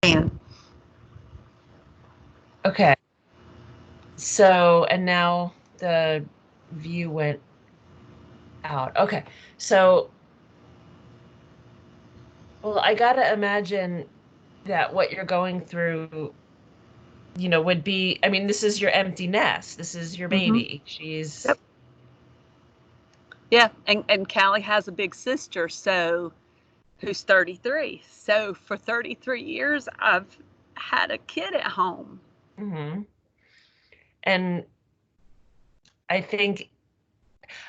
van. Okay. So, and now the view went out. Okay. So, well, I gotta imagine that what you're going through, would be, I mean, this is your empty nest. This is your Mm-hmm. baby. She's, Yep. Yeah, and Callie has a big sister, so who's 33. So for 33 years, I've had a kid at home. hmm and I think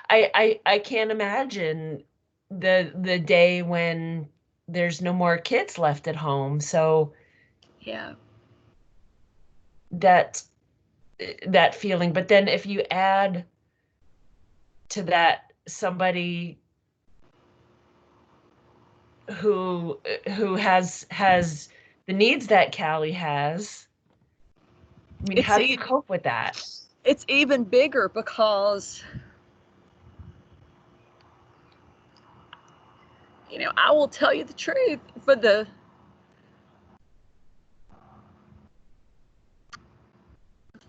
I can't imagine the day when there's no more kids left at home. So Yeah. that that feeling, but then if you add to that somebody who has the needs that Callie has, I mean, It's how do you e- cope with that? it's even bigger because I will tell you the truth.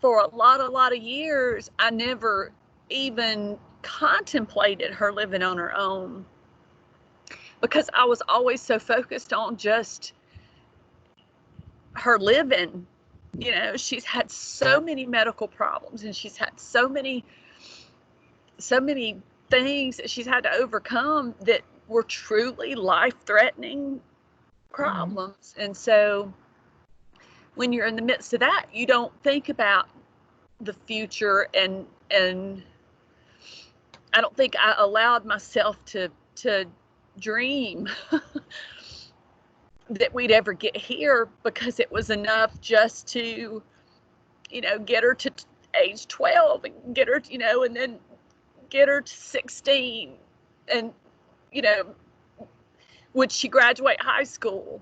For a lot of years, I never even contemplated her living on her own because I was always so focused on just her living. She's had so many medical problems, and she's had so many things that she's had to overcome that were truly life-threatening hmm problems. And so when you're in the midst of that, you don't think about the future, and I don't think I allowed myself to dream that we'd ever get here, because it was enough just to get her to age 12, and get her, and then get her to 16, and you know would she graduate high school.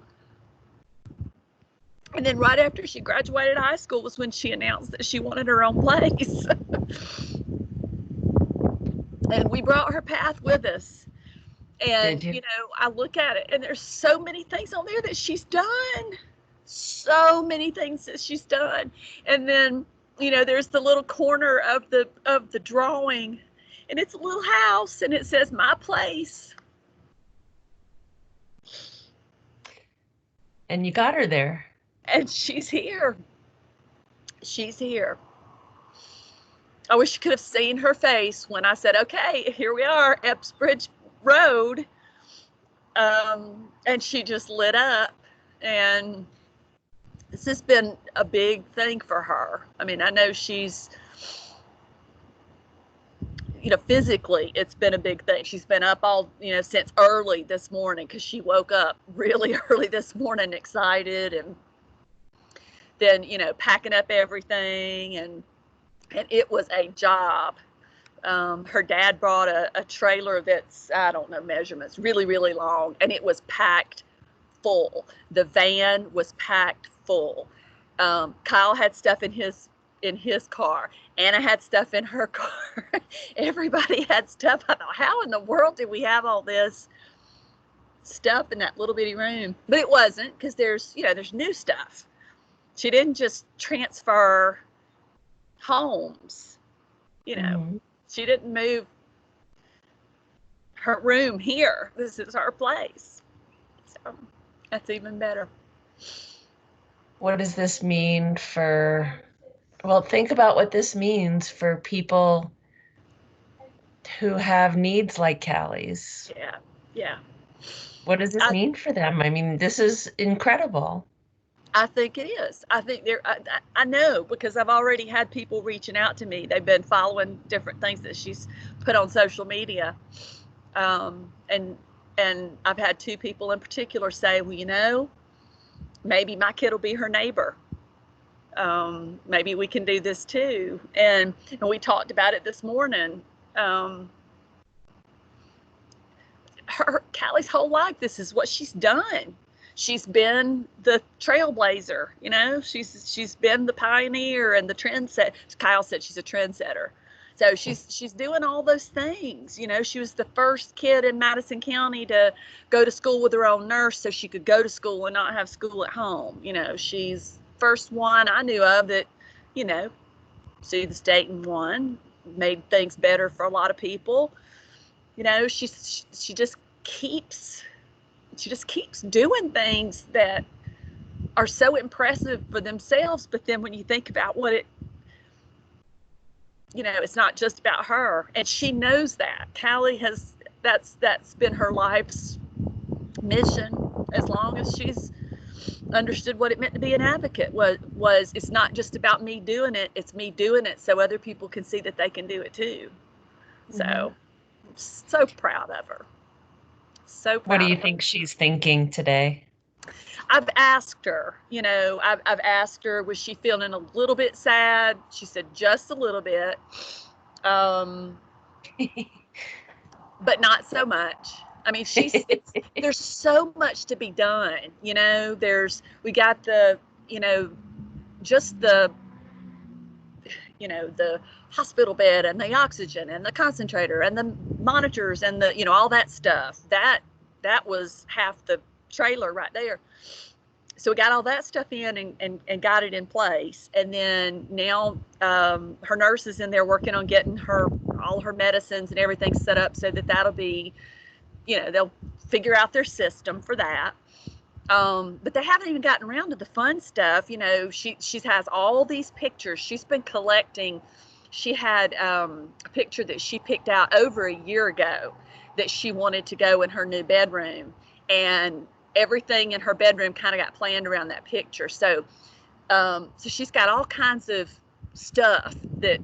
And then right after she graduated high school was when she announced that she wanted her own place. And we brought her path with us. And, Did you? I look at it and there's so many things on there that she's done. So many things that she's done. And then, there's the little corner of the drawing, and it's a little house, and it says my place. And you got her there. And she's here. She's here. I wish you could have seen her face when I said, okay, here we are, Epsbridge Road. And she just lit up. And this has been a big thing for her. I mean, I know she's, physically, it's been a big thing. She's been up all, since early this morning, because she woke up really early this morning, excited, and then, packing up everything. And it was a job. Her dad brought a trailer that's, I don't know, measurements, really, really long, and it was packed full. The van was packed full. Kyle had stuff in his car. Anna had stuff in her car. Everybody had stuff. I thought, how in the world did we have all this stuff in that little bitty room? But it wasn't, because there's new stuff. She didn't just transfer homes. hmm She didn't move her room here. This is her place. So that's even better. What does this mean for, well, think about what this means for people who have needs like Callie's. Yeah, yeah. What does this I mean for them? I mean, this is incredible. I think it is. I think I know, because I've already had people reaching out to me. They've been following different things that she's put on social media, and I've had two people in particular say, well, maybe my kid will be her neighbor. Maybe we can do this too. And we talked about it this morning. Um, Callie's whole life, this is what she's done. She's been the trailblazer, she's been the pioneer and the trendsetter. Kyle said she's a trendsetter. So she's doing all those things. You know, she was the first kid in Madison County to go to school with her own nurse so she could go to school and not have school at home. You know, she's first one I knew of that, you know, sued the state and won, made things better for a lot of people. You know, she just keeps doing things that are so impressive for themselves, but then when you think about what it, you know, it's not just about her, and she knows that. Callie has, that's been her life's mission as long as she's understood what it meant to be an advocate. Was it's not just about me doing it, it's me doing it so other people can see that they can do it too. So I'm so proud of her. So proud. What do you think she's thinking today? I've asked her, you know, I've asked her, was she feeling a little bit sad? She said just a little bit, but not so much. I mean, there's so much to be done, you know. We got the, you know, just the, you know, the hospital bed and the oxygen and the concentrator and the monitors and the, you know, all that stuff. That was half the trailer right there. So we got all that stuff in and got it in place. And then now her nurse is in there working on getting all her medicines and everything set up so that'll be, you know, they'll figure out their system for that. But they haven't even gotten around to the fun stuff. You know, she has all these pictures she's been collecting. She had a picture that she picked out over a year ago that she wanted to go in her new bedroom, and everything in her bedroom kind of got planned around that picture. So she's got all kinds of stuff that,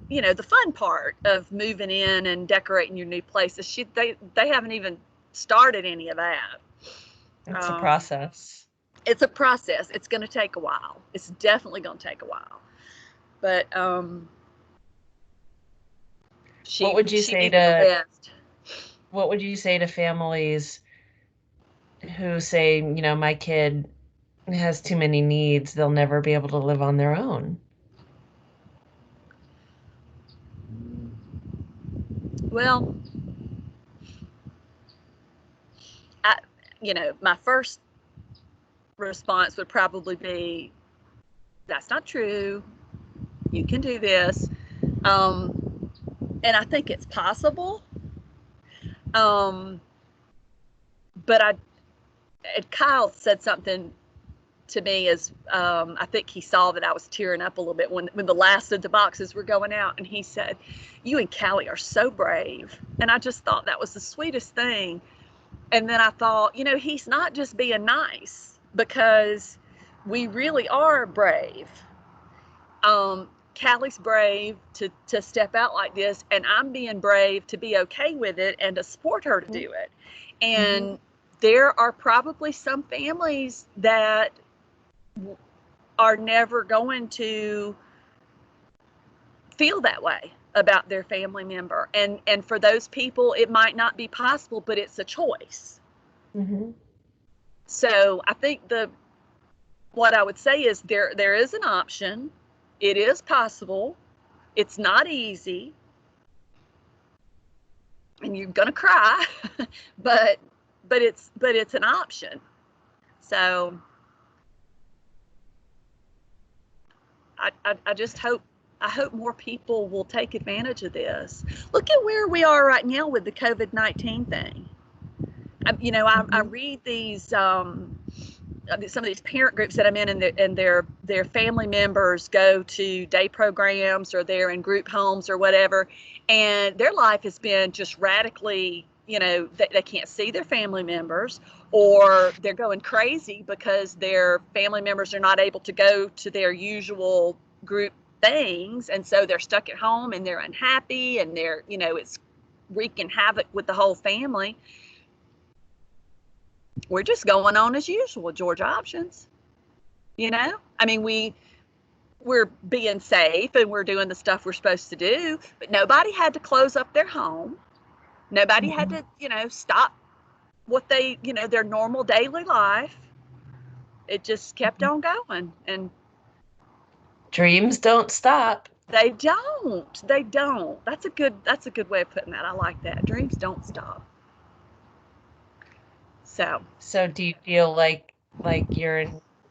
you know, the fun part of moving in and decorating your new place is they haven't even started any of that. It's a process. It's a process. It's going to take a while. It's definitely going to take a while. But what would you say to families who say, you know, my kid has too many needs, they'll never be able to live on their own? Well, you know, my first response would probably be, that's not true. You can do this. And I think it's possible. But Kyle said something to me as I think he saw that I was tearing up a little bit when the last of the boxes were going out, and he said, "You and Callie are so brave." And I just thought that was the sweetest thing. And then I thought, you know, he's not just being nice, because we really are brave. Callie's brave to step out like this, and I'm being brave to be okay with it and to support her to do it. And there are probably some families that are never going to feel that way about their family member. And for those people, it might not be possible, but it's a choice. So I think what I would say is there is an option. It is possible. It's not easy. And you're going to cry, but it's an option. So I just hope more people will take advantage of this. Look at where we are right now with the COVID-19 thing. You know, I read these some of these parent groups that I'm in, and their family members go to day programs or they're in group homes or whatever, and their life has been just radically, you know, they can't see their family members, or they're going crazy because their family members are not able to go to their usual group things, and so they're stuck at home and they're unhappy, and they're, you know, it's wreaking havoc with the whole family. We're just going on as usual, Georgia Options. You know, I mean, we're being safe and we're doing the stuff we're supposed to do, but nobody had to close up their home. Nobody had to, you know, stop what they, you know, their normal daily life. It just kept on going. And dreams don't stop. They don't. They don't. That's a good way of putting that. I like that. Dreams don't stop. So do you feel like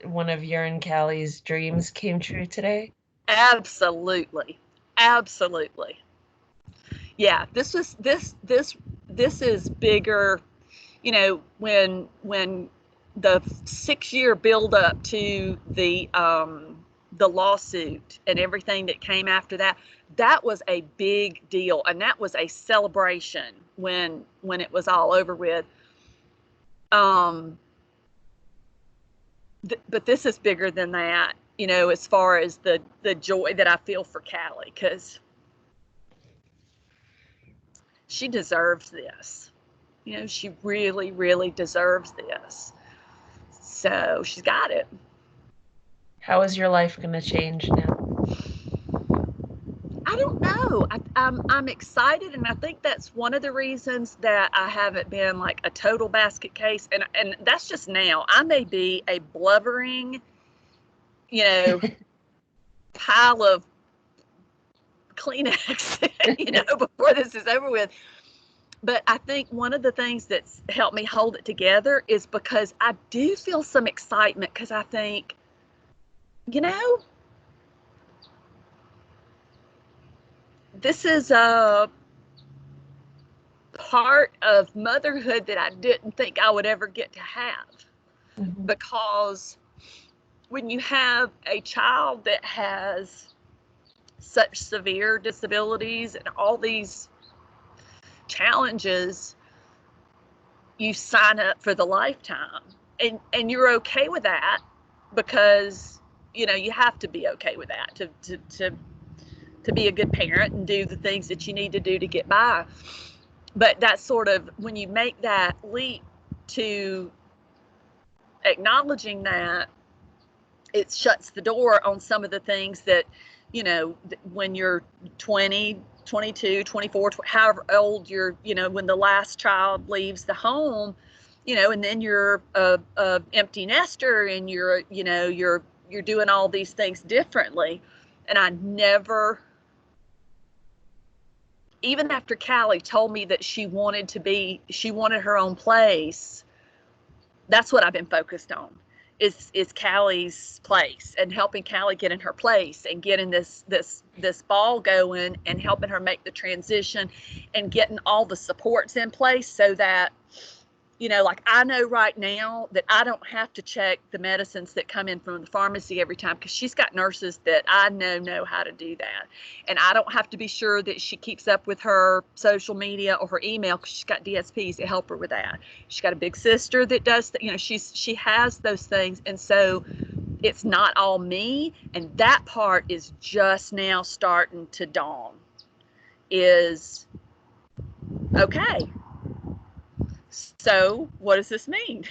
one of your and Callie's dreams came true today? Absolutely. Absolutely. Yeah, this is bigger, when the 6-year build up to the lawsuit and everything that came after that, that was a big deal, and that was a celebration when it was all over with. But this is bigger than that, as far as the joy that I feel for Callie, because she deserves this. She really, really deserves this. So she's got it. How is your life going to change now? I don't know. I'm excited, and I think that's one of the reasons that I haven't been like a total basket case. And that's just now. I may be a blubbering, pile of Kleenex, before this is over with. But I think one of the things that's helped me hold it together is because I do feel some excitement, because I think, this is a part of motherhood that I didn't think I would ever get to have. Mm-hmm. Because when you have a child that has such severe disabilities and all these challenges, you sign up for the lifetime, and you're okay with that, because you have to be okay with that to be a good parent and do the things that you need to do to get by. But that's sort of when you make that leap to acknowledging that, it shuts the door on some of the things that, when you're 20, 22, 24, however old you're, when the last child leaves the home, and then you're a empty nester, and you're doing all these things differently. And I never, even after Callie told me that she wanted her own place, that's what I've been focused on, is Callie's place, and helping Callie get in her place, and getting this ball going, and helping her make the transition, and getting all the supports in place, so that, like, I know right now that I don't have to check the medicines that come in from the pharmacy every time, because she's got nurses that I know how to do that. And I don't have to be sure that she keeps up with her social media or her email, because she's got DSPs that help her with that. She's got a big sister that does that. She has those things. And so it's not all me. And that part is just now starting to dawn, is, okay, so what does this mean?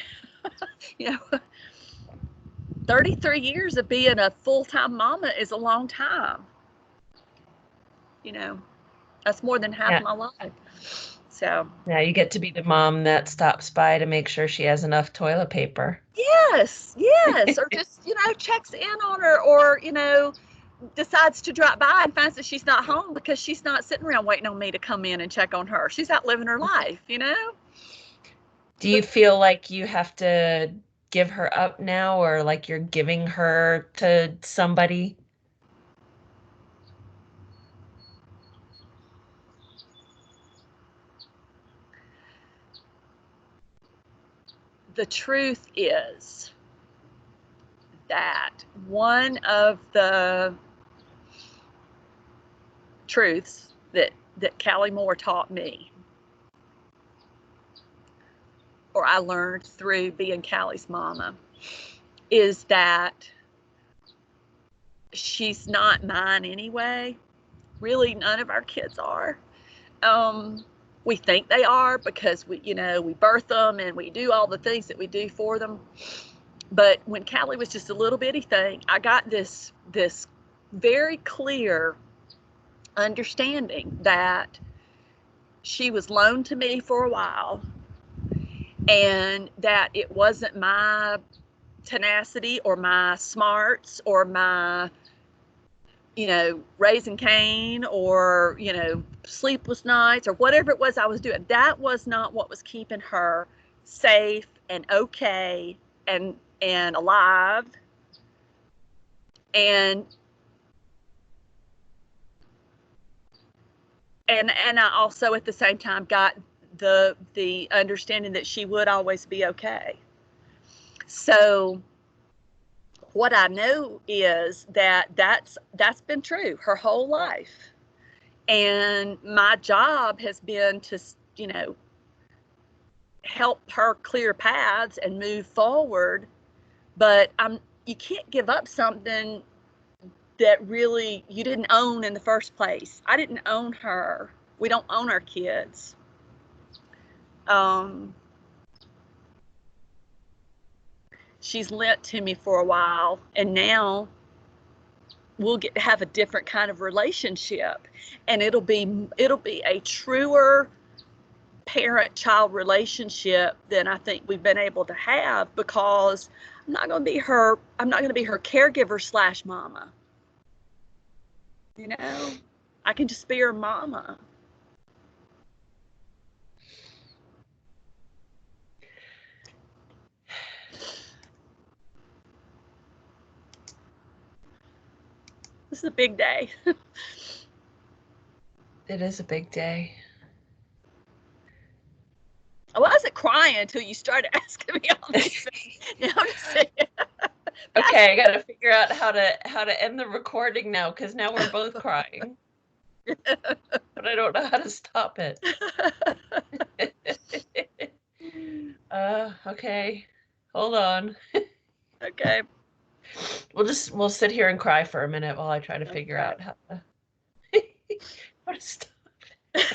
33 years of being a full-time mama is a long time. That's more than half my life. So now you get to be the mom that stops by to make sure she has enough toilet paper. Yes, or just, checks in on her, or, decides to drop by and finds that she's not home, because she's not sitting around waiting on me to come in and check on her. She's out living her life, Do you feel like you have to give her up now, or like you're giving her to somebody? The truth is that one of the truths that Callie Moore taught me, or I learned through being Callie's mama, is that she's not mine anyway. Really, none of our kids are. We think they are, because we birth them and we do all the things that we do for them. But when Callie was just a little bitty thing, I got this very clear understanding that she was loaned to me for a while, and that it wasn't my tenacity or my smarts or my raising Cain or, sleepless nights or whatever it was I was doing. That was not what was keeping her safe and okay and alive. And I also at the same time got the understanding that she would always be okay. So what I know is that's been true her whole life. And my job has been to, help her clear paths and move forward. But you can't give up something that really you didn't own in the first place. I didn't own her. We don't own our kids. She's lent to me for a while, and now we'll have a different kind of relationship, and it'll be a truer parent-child relationship than I think we've been able to have, because I'm not going to be her caregiver / mama. I can just be her mama. This is a big day. It is a big day. I wasn't crying until you started asking me all these things. I'm just saying. Okay, I got to figure out how to end the recording now, because now we're both crying. But I don't know how to stop it. Okay. Hold on. Okay. We'll sit here and cry for a minute while I try to figure out how to stop it.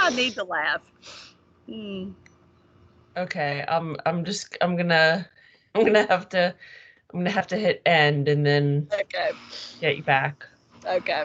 I need to laugh. Okay, I'm gonna have to hit end and then Okay. get you back. Okay.